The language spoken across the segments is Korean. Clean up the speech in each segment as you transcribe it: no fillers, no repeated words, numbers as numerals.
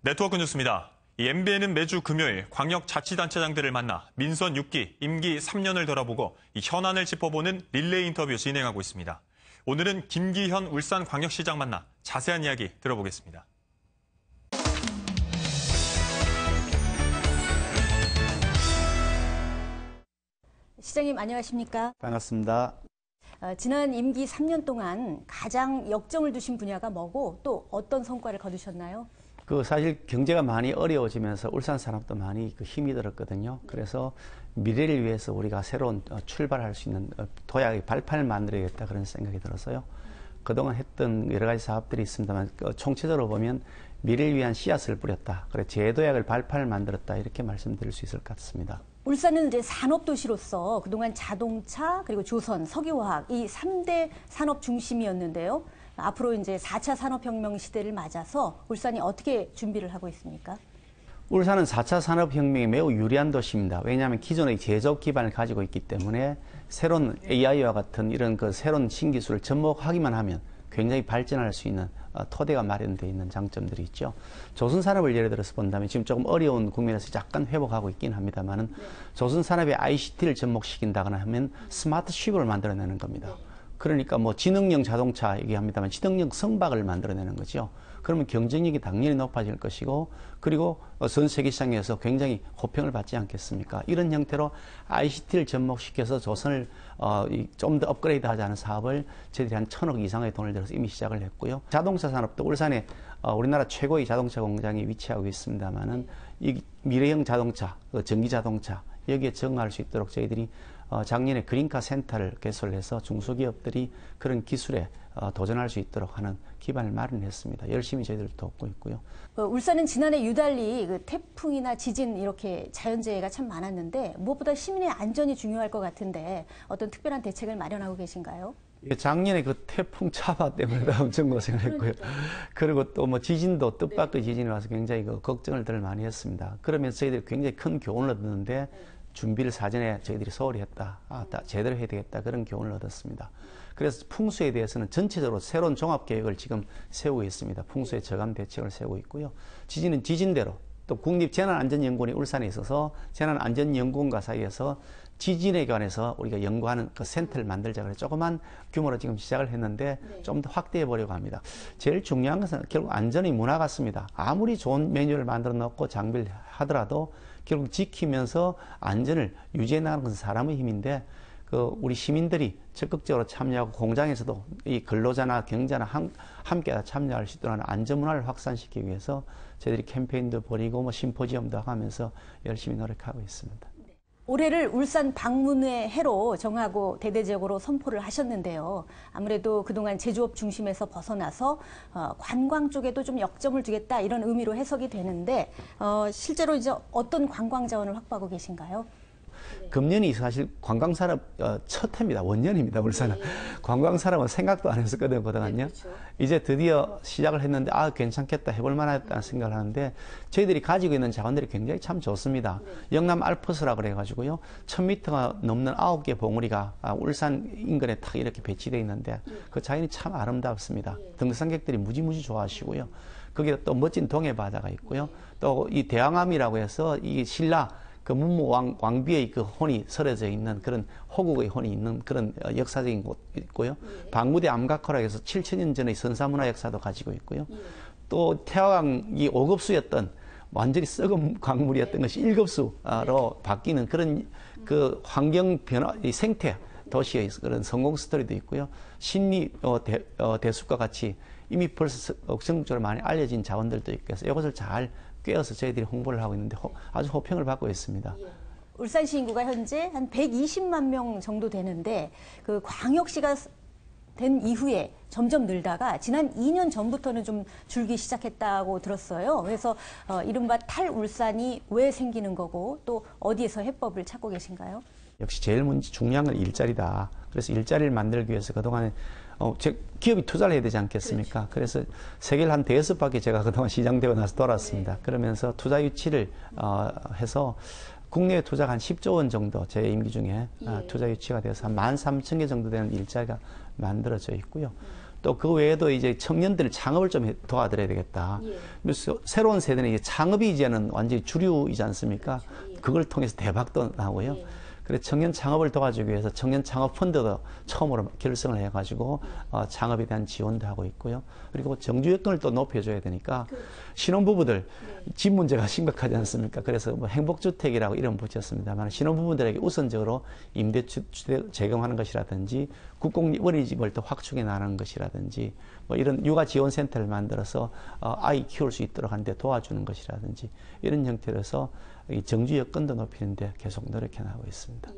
네트워크 뉴스입니다. 이 MBN은 매주 금요일 광역자치단체장들을 만나 민선 6기, 임기 3년을 돌아보고 이 현안을 짚어보는 릴레이 인터뷰 진행하고 있습니다. 오늘은 김기현 울산광역시장 만나 자세한 이야기 들어보겠습니다. 시장님 안녕하십니까? 반갑습니다. 지난 임기 3년 동안 가장 역점을 두신 분야가 뭐고 또 어떤 성과를 거두셨나요? 사실 경제가 많이 어려워지면서 울산 산업도 많이 힘이 들었거든요. 그래서 미래를 위해서 우리가 새로운 출발할 수 있는 도약의 발판을 만들어야겠다 그런 생각이 들어서요. 그동안 했던 여러 가지 사업들이 있습니다만 총체적으로 보면 미래를 위한 씨앗을 뿌렸다. 그래 재도약을 발판을 만들었다 이렇게 말씀드릴 수 있을 것 같습니다. 울산은 이제 산업도시로서 그동안 자동차 그리고 조선, 석유화학 이 3대 산업 중심이었는데요. 앞으로 이제 4차 산업혁명 시대를 맞아서 울산이 어떻게 준비를 하고 있습니까? 울산은 4차 산업혁명에 매우 유리한 도시입니다. 왜냐하면 기존의 제조업 기반을 가지고 있기 때문에 새로운 AI와 같은 이런 새로운 신기술을 접목하기만 하면 굉장히 발전할 수 있는 토대가 마련되어 있는 장점들이 있죠. 조선산업을 예를 들어서 본다면 지금 조금 어려운 국면에서 약간 회복하고 있긴 합니다만은 조선산업에 ICT를 접목시킨다거나 하면 스마트쉽을 만들어내는 겁니다. 그러니까 지능형 자동차 얘기합니다만 지능형 선박을 만들어내는 거죠. 그러면 경쟁력이 당연히 높아질 것이고 그리고 전 세계 시장에서 굉장히 호평을 받지 않겠습니까? 이런 형태로 ICT를 접목시켜서 조선을 좀 더 업그레이드 하자는 사업을 저희들이 한 1,000억 이상의 돈을 들여서 이미 시작을 했고요. 자동차 산업도 울산에 우리나라 최고의 자동차 공장이 위치하고 있습니다만은 이 미래형 자동차, 전기 자동차 여기에 적응할 수 있도록 저희들이 작년에 그린카 센터를 개설해서 중소기업들이 그런 기술에 도전할 수 있도록 하는 기반을 마련했습니다. 열심히 저희들 돕고 있고요. 울산은 지난해 유달리 태풍이나 지진 이렇게 자연재해가 참 많았는데 무엇보다 시민의 안전이 중요할 것 같은데 어떤 특별한 대책을 마련하고 계신가요? 작년에 태풍 차바 때문에 엄청 고생을 했고요. 그리고 또 지진도 뜻밖의 지진이 와서 굉장히 걱정을 덜 많이 했습니다. 그러면서 저희들이 굉장히 큰 교훈을 얻었는데 준비를 사전에 저희들이 소홀히 했다. 제대로 해야 되겠다. 그런 교훈을 얻었습니다. 그래서 풍수에 대해서는 전체적으로 새로운 종합계획을 지금 세우고 있습니다. 풍수의 저감 대책을 세우고 있고요. 지진은 지진대로 또 국립재난안전연구원이 울산에 있어서 재난안전연구원과 사이에서 지진에 관해서 우리가 연구하는 센터를 만들자 그래서 조그만 규모로 지금 시작을 했는데 좀 더 확대해 보려고 합니다. 제일 중요한 것은 결국 안전의 문화 같습니다. 아무리 좋은 메뉴를 만들어 놓고 장비를 하더라도 결국 지키면서 안전을 유지해 나가는 것은 사람의 힘인데 우리 시민들이 적극적으로 참여하고 공장에서도 이 근로자나 경자나 함께 참여할 수 있도록 하는 안전 문화를 확산시키기 위해서 저희들이 캠페인도 벌이고 심포지엄도 하면서 열심히 노력하고 있습니다. 올해를 울산 방문의 해로 정하고 대대적으로 선포를 하셨는데요. 아무래도 그동안 제조업 중심에서 벗어나서 관광 쪽에도 좀 역점을 두겠다 이런 의미로 해석이 되는데 실제로 이제 어떤 관광 자원을 확보하고 계신가요? 금년이 사실 관광산업 첫 해입니다. 원년입니다. 울산은. 관광산업은 생각도 안 했었거든요. 그동안요. 그렇죠. 이제 드디어 시작을 했는데 괜찮겠다. 해볼 만하다는 생각을 하는데 저희들이 가지고 있는 자원들이 굉장히 참 좋습니다. 영남 알프스라고 그래가지고요. 1000m가 넘는 9개 봉우리가 울산 인근에 딱 이렇게 배치되어 있는데 그 자연이 참 아름답습니다. 등산객들이 무지무지 좋아하시고요. 거기에 또 멋진 동해바다가 있고요. 또 이 대왕암이라고 해서 이 신라 문무 왕비의 혼이 서려져 있는 그런 호국의 혼이 있는 그런 역사적인 곳 있고요. 방무대 암각호라고 해서 7,000년 전의 선사문화 역사도 가지고 있고요. 또 태화강이 5급수였던 완전히 썩은 광물이었던 것이 1급수로 바뀌는 그런 환경 변화, 이 생태 도시의 그런 성공 스토리도 있고요. 신리 대숲과 같이 이미 벌써 전국적으로 많이 알려진 자원들도 있고 해서 이것을 잘 꿰어서 저희들이 홍보를 하고 있는데 아주 호평을 받고 있습니다. 울산시 인구가 현재 한 120만 명 정도 되는데 광역시가 된 이후에 점점 늘다가 지난 2년 전부터는 좀 줄기 시작했다고 들었어요. 그래서 이른바 탈울산이 왜 생기는 거고 또 어디에서 해법을 찾고 계신가요? 역시 제일 중요한 건 일자리다. 그래서 일자리를 만들기 위해서 그동안에 기업이 투자를 해야 되지 않겠습니까? 그래서 세계를 한 5바퀴 제가 그동안 시장되고 나서 돌았습니다. 그러면서 투자 유치를 해서 국내에 투자가 한 10조 원 정도 제 임기 중에 투자 유치가 돼서 한 13,000개 정도 되는 일자리가 만들어져 있고요. 또 그 외에도 이제 청년들 창업을 좀 도와드려야 되겠다. 그래서 새로운 세대는 이제 창업이 이제는 완전히 주류이지 않습니까? 그걸 통해서 대박도 나고요. 그래서 청년 창업을 도와주기 위해서 청년 창업 펀드도 처음으로 결성을 해가지고 창업에 대한 지원도 하고 있고요. 그리고 정주 여건을 또 높여줘야 되니까 신혼부부들 집 문제가 심각하지 않습니까? 그래서 뭐 행복주택이라고 이름 붙였습니다만 신혼부부들에게 우선적으로 임대주택 제공하는 것이라든지 국공 어린이집을 또 확충해 나가는 것이라든지 뭐 이런 육아지원센터를 만들어서 아이 키울 수 있도록 하는데 도와주는 것이라든지 이런 형태로서 이 정주 여건도 높이는데 계속 노력해 나가고 있습니다.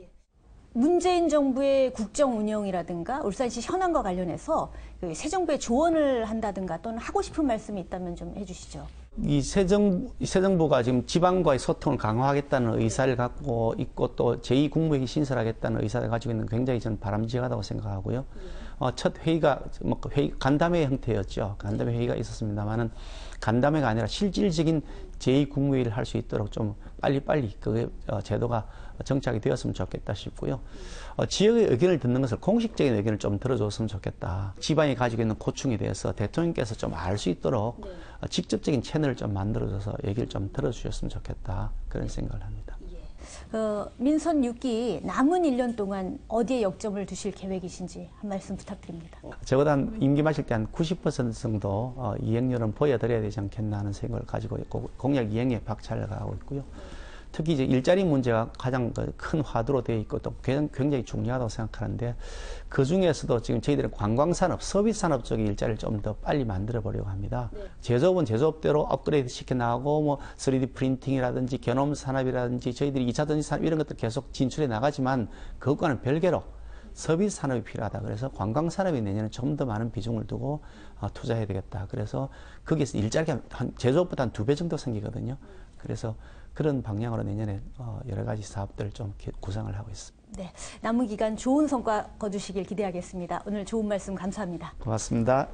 문재인 정부의 국정 운영이라든가 울산시 현안과 관련해서 새 정부에 조언을 한다든가 또는 하고 싶은 말씀이 있다면 좀 해주시죠. 이 새 정부가 지금 지방과의 소통을 강화하겠다는 의사를 갖고 있고 또 제2국무회의 신설하겠다는 의사를 가지고 있는 굉장히 저는 바람직하다고 생각하고요. 첫 회의가 간담회 형태였죠. 간담회 회의가 있었습니다만은 간담회가 아니라 실질적인 제2국무회의를 할 수 있도록 좀 빨리빨리 그 제도가 정착이 되었으면 좋겠다 싶고요. 지역의 의견을 듣는 것을 공식적인 의견을 좀 들어줬으면 좋겠다. 지방이 가지고 있는 고충에 대해서 대통령께서 좀 알 수 있도록 직접적인 채널을 좀 만들어줘서 얘기를 좀 들어주셨으면 좋겠다. 그런 생각을 합니다. 민선 6기 남은 1년 동안 어디에 역점을 두실 계획이신지 한 말씀 부탁드립니다. 적어도 한 임기 마칠 때 한 90% 정도 이행률은 보여드려야 되지 않겠나 하는 생각을 가지고 있고 공약 이행에 박차를 가하고 있고요. 특히 이제 일자리 문제가 가장 큰 화두로 되어 있고 또 굉장히 중요하다고 생각하는데 그 중에서도 지금 저희들은 관광산업, 서비스산업 쪽의 일자리를 좀 더 빨리 만들어 보려고 합니다. 제조업은 제조업대로 업그레이드 시켜 나가고 뭐 3D 프린팅이라든지 견험 산업이라든지 저희들이 2차 전지 산업 이런 것들 계속 진출해 나가지만 그것과는 별개로 서비스 산업이 필요하다. 그래서 관광 산업이 내년에 좀 더 많은 비중을 두고 투자해야 되겠다. 그래서 거기에서 일자리가 제조업보다 한 2배 정도 생기거든요. 그래서 그런 방향으로 내년에 여러 가지 사업들을 좀 구상을 하고 있습니다. 네, 남은 기간 좋은 성과 거두시길 기대하겠습니다. 오늘 좋은 말씀 감사합니다. 고맙습니다.